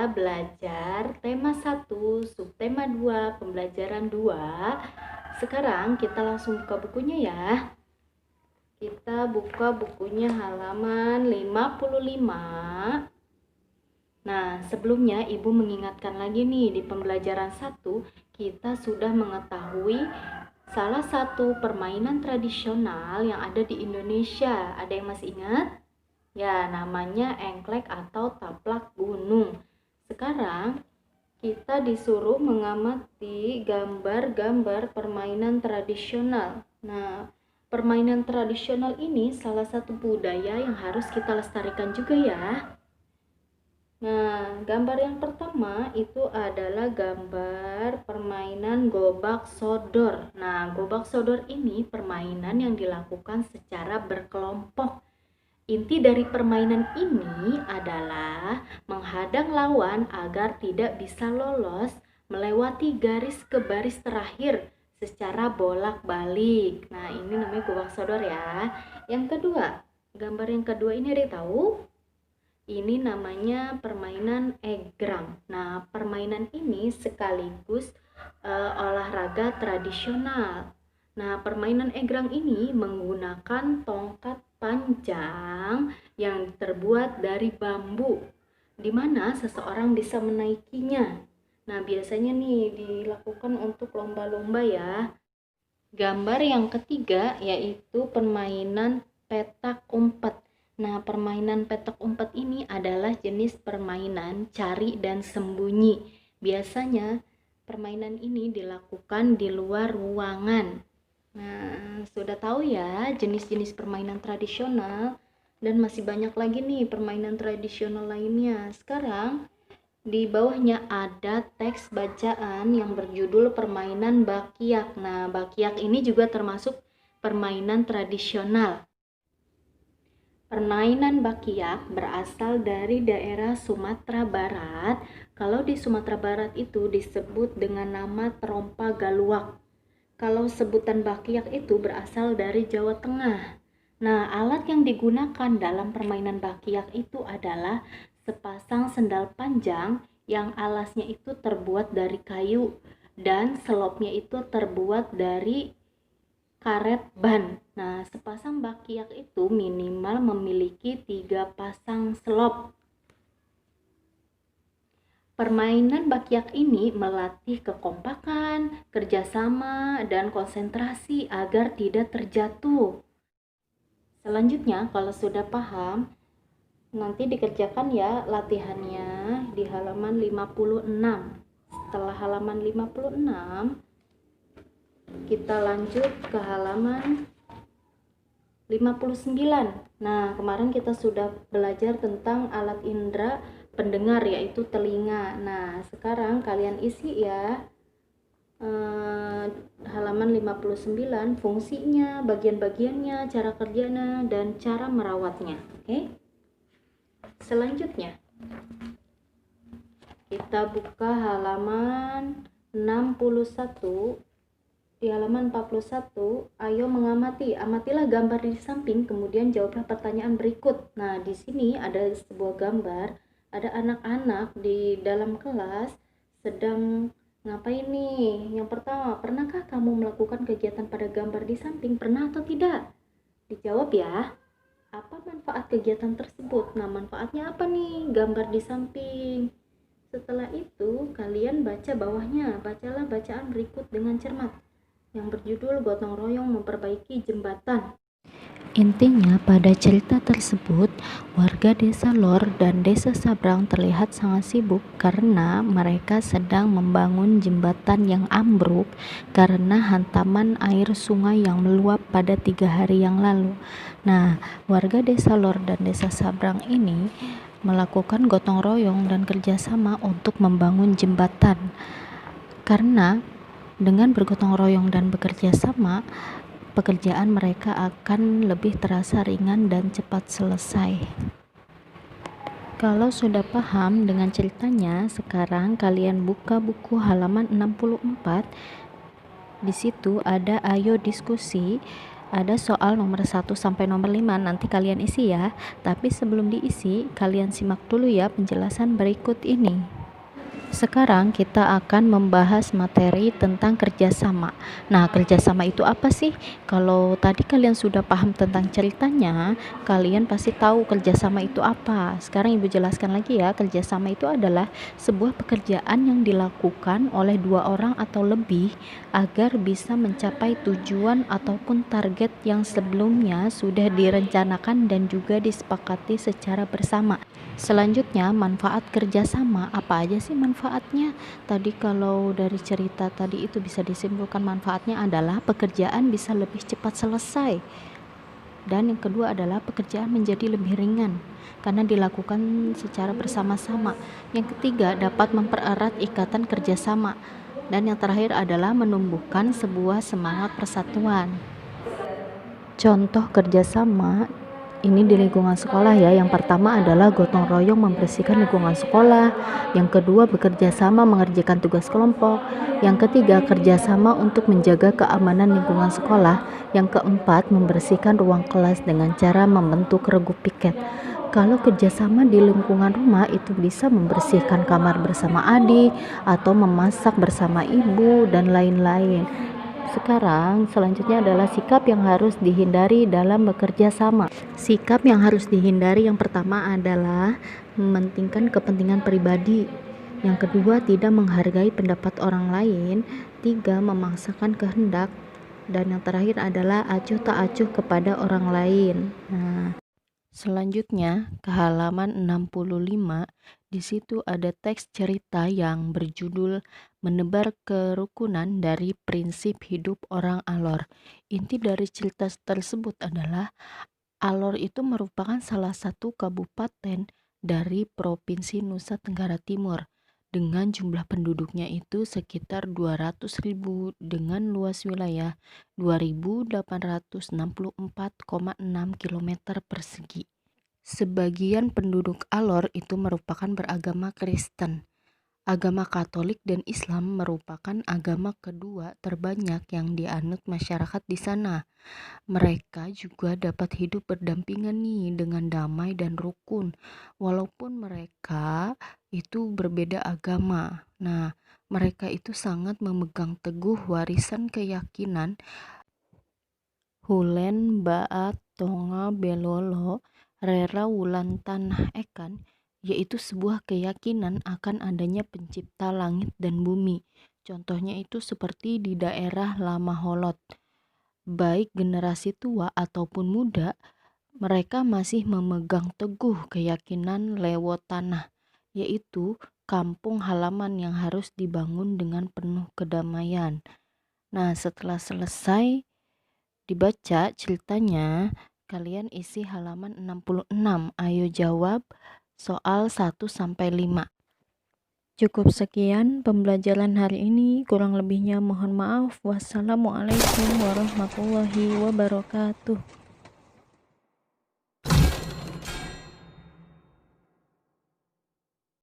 kita belajar tema 1, subtema 2, pembelajaran 2. Sekarang kita langsung buka bukunya ya. Kita buka bukunya halaman 55. Nah, sebelumnya Ibu mengingatkan lagi nih, di pembelajaran 1 kita sudah mengetahui salah satu permainan tradisional yang ada di Indonesia. Ada yang masih ingat? Ya, namanya engklek atau taplak gunung. Sekarang kita disuruh mengamati gambar-gambar permainan tradisional. Nah, permainan tradisional ini salah satu budaya yang harus kita lestarikan juga ya. Nah, gambar yang pertama itu adalah gambar permainan gobak sodor. Nah, gobak sodor ini permainan yang dilakukan secara berkelompok. Inti dari permainan ini adalah menghadang lawan agar tidak bisa lolos melewati garis ke baris terakhir secara bolak-balik. Nah, ini namanya gobak sodor ya. Yang kedua, gambar yang kedua ini ada yang tahu? Ini namanya permainan egrang. Nah, permainan ini sekaligus olahraga tradisional. Nah, permainan egrang ini menggunakan tongkat panjang yang terbuat dari bambu, di mana seseorang bisa menaikinya. Nah, biasanya nih dilakukan untuk lomba-lomba ya. Gambar yang ketiga yaitu permainan petak umpet. Nah, permainan petak umpet ini adalah jenis permainan cari dan sembunyi. Biasanya permainan ini dilakukan di luar ruangan. Nah, sudah tahu ya jenis-jenis permainan tradisional, dan masih banyak lagi nih permainan tradisional lainnya. Sekarang di bawahnya ada teks bacaan yang berjudul permainan bakyak. Nah, bakyak ini juga termasuk permainan tradisional. Permainan bakyak berasal dari daerah Sumatera Barat. Kalau di Sumatera Barat itu disebut dengan nama trompa galuak. Kalau sebutan bakyak itu berasal dari Jawa Tengah. Nah, alat yang digunakan dalam permainan bakyak itu adalah sepasang sendal panjang yang alasnya itu terbuat dari kayu dan selopnya itu terbuat dari karet ban. Nah, sepasang bakyak itu minimal memiliki 3 pasang selop. Permainan bakyak ini melatih kekompakan, kerjasama, dan konsentrasi agar tidak terjatuh. Selanjutnya, kalau sudah paham, nanti dikerjakan ya latihannya di halaman 56. Setelah halaman 56, kita lanjut ke halaman 59. Nah, kemarin kita sudah belajar tentang alat indera pendengar yaitu telinga. Nah, sekarang kalian isi ya halaman 59, fungsinya, bagian-bagiannya, cara kerjanya, dan cara merawatnya. Oke? Selanjutnya kita buka halaman 61. Di halaman 41, ayo amatilah gambar di samping, kemudian jawablah pertanyaan berikut. Nah, di sini ada sebuah gambar, ada anak-anak di dalam kelas sedang ngapain nih? Yang pertama, pernahkah kamu melakukan kegiatan pada gambar di samping? Pernah atau tidak? Dijawab ya. Apa manfaat kegiatan tersebut? Nah, manfaatnya apa nih gambar di samping? Setelah itu, kalian baca bawahnya. Bacalah bacaan berikut dengan cermat, yang berjudul Gotong Royong Memperbaiki Jembatan. Intinya, pada cerita tersebut, warga desa Lor dan desa Sabrang terlihat sangat sibuk karena mereka sedang membangun jembatan yang ambruk karena hantaman air sungai yang meluap pada 3 hari yang lalu. Nah, warga desa Lor dan desa Sabrang ini melakukan gotong royong dan kerjasama untuk membangun jembatan. Karena dengan bergotong royong dan bekerja sama, pekerjaan mereka akan lebih terasa ringan dan cepat selesai. Kalau sudah paham dengan ceritanya, sekarang kalian buka buku halaman 64. Di situ ada ayo diskusi, ada soal nomor 1 sampai nomor 5, nanti kalian isi ya. Tapi sebelum diisi, kalian simak dulu ya penjelasan berikut ini. Sekarang kita akan membahas materi tentang kerjasama. Nah, kerjasama itu apa sih? Kalau tadi kalian sudah paham tentang ceritanya, kalian pasti tahu kerjasama itu apa. Sekarang Ibu jelaskan lagi ya, kerjasama itu adalah sebuah pekerjaan yang dilakukan oleh dua orang atau lebih agar bisa mencapai tujuan ataupun target yang sebelumnya sudah direncanakan dan juga disepakati secara bersama. Selanjutnya, manfaat kerjasama. Apa aja sih manfaatnya? Tadi kalau dari cerita tadi itu bisa disimpulkan manfaatnya adalah pekerjaan bisa lebih cepat selesai. Dan yang kedua adalah pekerjaan menjadi lebih ringan karena dilakukan secara bersama-sama. Yang ketiga, dapat mempererat ikatan kerjasama. Dan yang terakhir adalah menumbuhkan sebuah semangat persatuan. Contoh kerjasama ini di lingkungan sekolah ya. Yang pertama adalah gotong royong membersihkan lingkungan sekolah. Yang kedua, bekerja sama mengerjakan tugas kelompok. Yang ketiga, kerjasama untuk menjaga keamanan lingkungan sekolah. Yang keempat, membersihkan ruang kelas dengan cara membentuk regu piket. Kalau kerjasama di lingkungan rumah itu bisa membersihkan kamar bersama adik atau memasak bersama ibu dan lain-lain. Sekarang selanjutnya adalah sikap yang harus dihindari dalam bekerja sama. Sikap yang harus dihindari yang pertama adalah mementingkan kepentingan pribadi. Yang kedua, tidak menghargai pendapat orang lain. Tiga, memaksakan kehendak. Dan yang terakhir adalah acuh tak acuh kepada orang lain. Nah, selanjutnya ke halaman 65. Di situ ada teks cerita yang berjudul Menebar Kerukunan dari Prinsip Hidup Orang Alor. Inti dari cerita tersebut adalah Alor itu merupakan salah satu kabupaten dari Provinsi Nusa Tenggara Timur dengan jumlah penduduknya itu sekitar 200.000 dengan luas wilayah 2.864,6 km persegi. Sebagian penduduk Alor itu merupakan beragama Kristen. Agama Katolik dan Islam merupakan agama kedua terbanyak yang dianut masyarakat di sana. Mereka juga dapat hidup berdampingan nih dengan damai dan rukun, walaupun mereka itu berbeda agama. Nah, mereka itu sangat memegang teguh warisan keyakinan Hulen Baat Tonga Belolo Rera Wulan Tanah Ekan, yaitu sebuah keyakinan akan adanya pencipta langit dan bumi. Contohnya itu seperti di daerah Lama Holot. Baik generasi tua ataupun muda, mereka masih memegang teguh keyakinan Lewo Tanah, yaitu kampung halaman yang harus dibangun dengan penuh kedamaian. Nah, setelah selesai dibaca ceritanya, kalian isi halaman 66. Ayo jawab soal 1-5. Cukup sekian pembelajaran hari ini, kurang lebihnya mohon maaf. Wassalamualaikum warahmatullahi wabarakatuh.